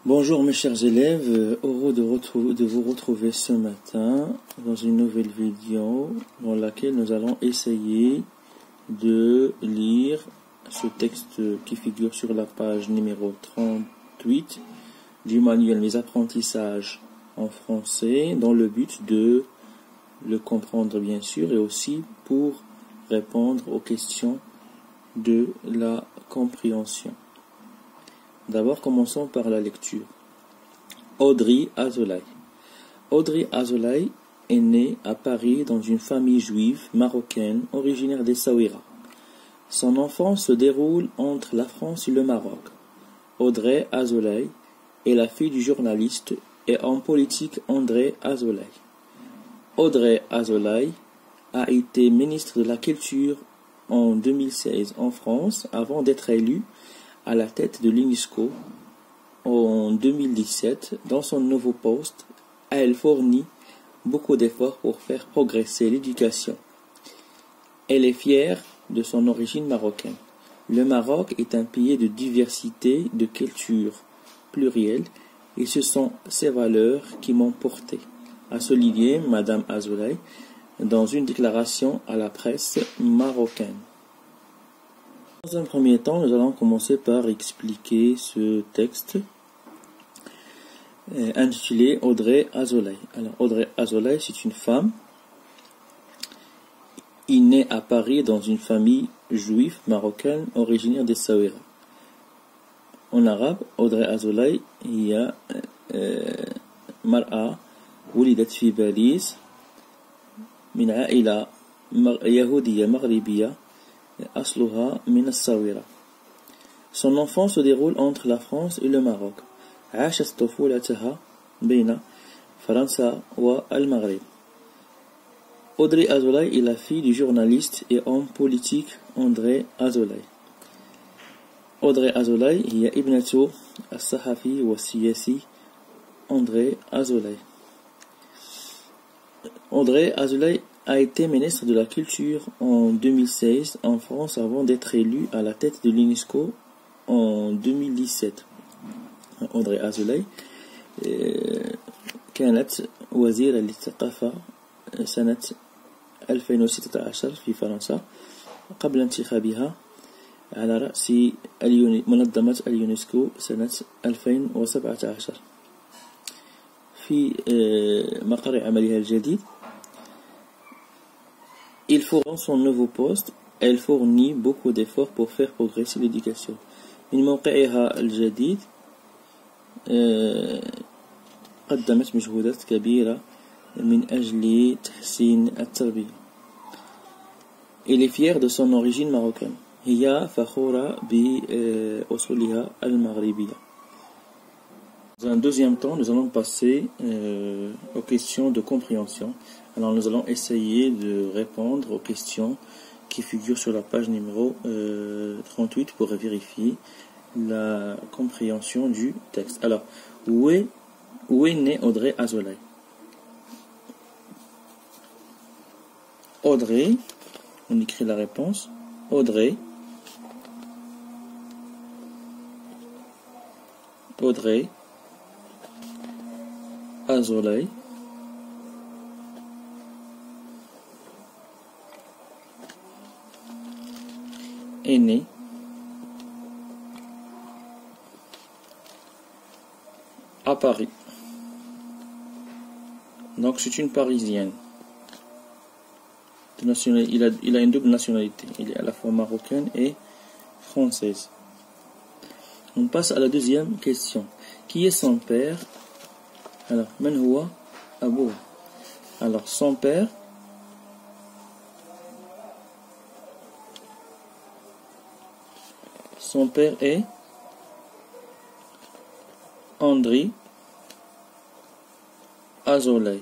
Bonjour mes chers élèves, heureux de vous retrouver ce matin dans une nouvelle vidéo dans laquelle nous allons essayer de lire ce texte qui figure sur la page numéro 38 du manuel Mes apprentissages en français dans le but de le comprendre bien sûr et aussi pour répondre aux questions de la compréhension. D'abord, commençons par la lecture. Audrey Azoulay. Audrey Azoulay est née à Paris dans une famille juive marocaine originaire d'Essaouira. Son enfance se déroule entre la France et le Maroc. Audrey Azoulay est la fille du journaliste et homme politique André Azoulay. Audrey Azoulay a été ministre de la Culture en 2016 en France avant d'être élue à la tête de l'UNESCO en 2017. Dans son nouveau poste, elle fournit beaucoup d'efforts pour faire progresser l'éducation. Elle est fière de son origine marocaine. Le Maroc est un pays de diversité, de culture plurielle, et ce sont ces valeurs qui m'ont porté, a souligné Madame Azoulay dans une déclaration à la presse marocaine. Dans un premier temps, nous allons commencer par expliquer ce texte intitulé Audrey Azoulay. Alors, Audrey Azoulay, c'est une femme. Il naît à Paris dans une famille juive marocaine originaire d'Essaouira. En arabe, Audrey Azoulay هي مرأة ولدت في باريس من عائلة يهودية مغربية أصلها من الصاورة. Son enfance se déroule entre la France et le Maroc. عاشت طفولتها بين فرنسا والمغرب. Audrey Azoulay est la fille du journaliste et homme politique André Azoulay. Audrey Azoulay هي ابنة الصحفي والسياسي André Azoulay. Audrey Azoulay a été ministre de la Culture en 2016 en France avant d'être élu à la tête de l'UNESCO en 2017. Audrey Azoulay كانت وزيرة للثقافة سنة 2016 في فرنسا قبل انتخابها على رأس منظمة اليونسكو سنة 2017. في مقر عملها الجديد dans son nouveau poste, elle fournit beaucoup d'efforts pour faire progresser l'éducation. من موقعها الجديد قدمت مجهودات كبيرة من أجل تحسين التربية. Elle est fière de son origine marocaine. هي فخورة بأصولها المغربية. Dans un deuxième temps, nous allons passer aux questions de compréhension. Alors, nous allons essayer de répondre aux questions qui figurent sur la page numéro 38 pour vérifier la compréhension du texte. Alors, où est née Audrey Azoulay? Audrey, on écrit la réponse. Audrey Azoulay est née à Paris. Donc c'est une Parisienne. Il a une double nationalité. Il est à la fois marocaine et française. On passe à la deuxième question. Qui est son père? Alors, من هو أبوه? Alors, son père est André Azoulay.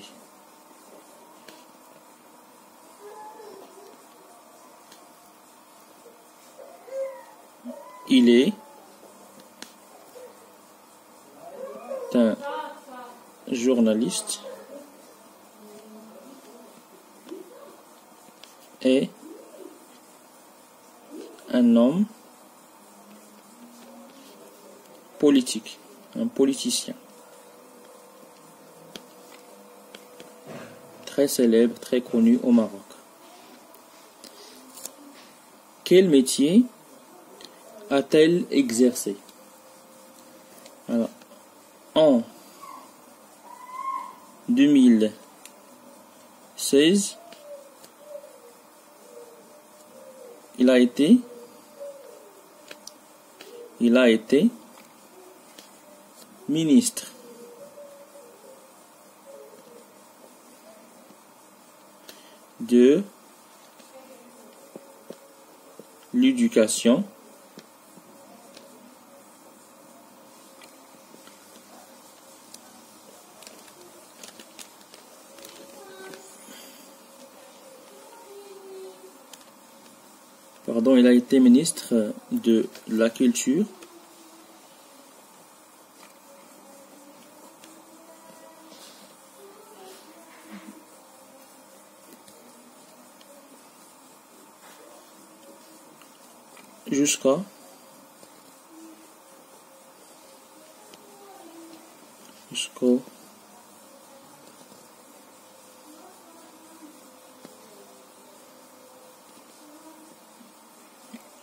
Il est un journaliste et un homme politique. Un politicien. Très célèbre, très connu au Maroc. Quel métier a-t-elle exercé? Alors, en 2016, il a été ministre de l'éducation il a été ministre de la Culture jusqu'en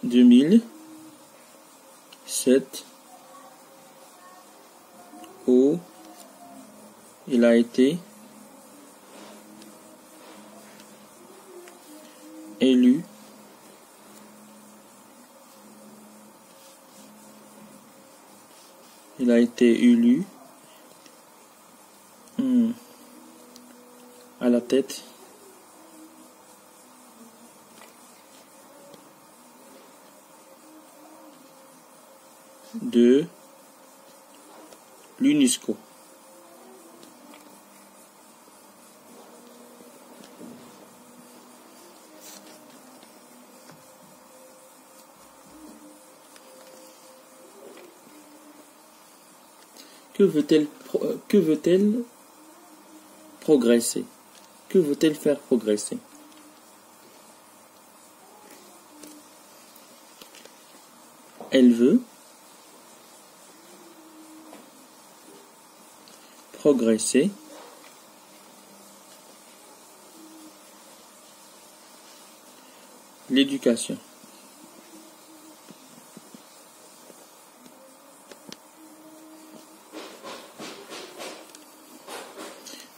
2007 où il a été élu à la tête de l'UNESCO. Que veut-elle progresser? Que veut-elle faire progresser? Elle veut progresser l'éducation.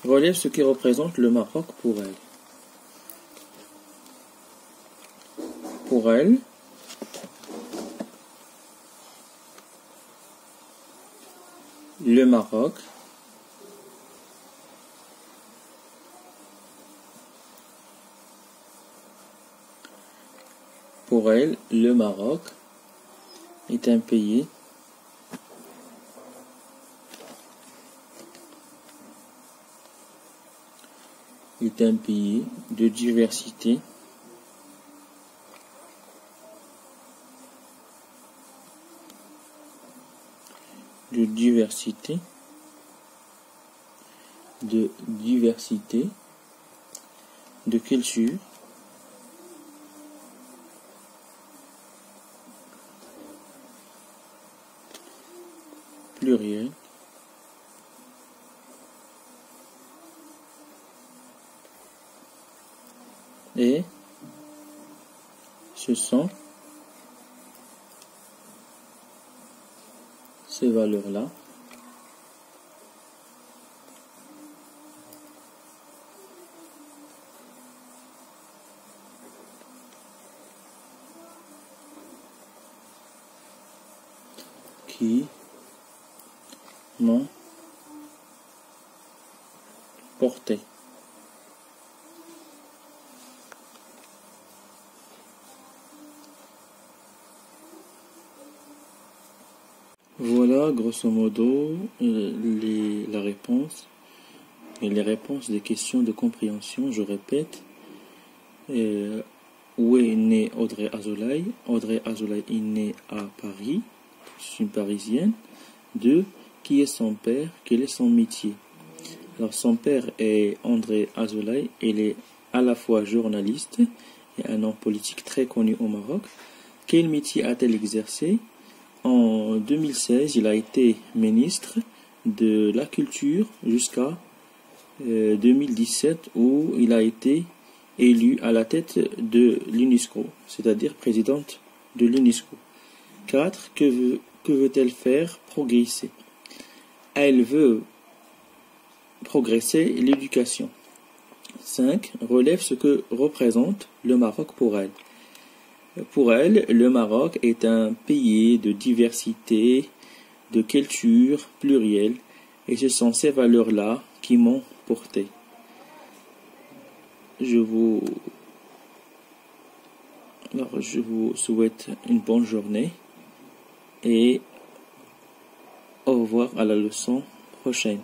Relève ce qui représente le Maroc pour elle. Pour elle, le Maroc est un pays de diversité de culture plurielle et ce sont ces valeurs-là qui m'ont porté. Voilà, grosso modo, la réponse et les réponses des questions de compréhension. Je répète, où est née Audrey Azoulay? Audrey Azoulay est née à Paris, je suis une Parisienne. 2. Qui est son père? Quel est son métier? Alors, son père est André Azoulay, il est à la fois journaliste et un homme politique très connu au Maroc. Quel métier a-t-elle exercé? en 2016, il a été ministre de la Culture jusqu'à 2017 où il a été élu à la tête de l'UNESCO, c'est-à-dire présidente de l'UNESCO. 4. Que veut-elle faire progresser? Elle veut progresser l'éducation. 5. Relève ce que représente le Maroc pour elle. Pour elle, le Maroc est un pays de diversité, de culture plurielle, et ce sont ces valeurs-là qui m'ont porté. Je vous souhaite une bonne journée et au revoir à la leçon prochaine.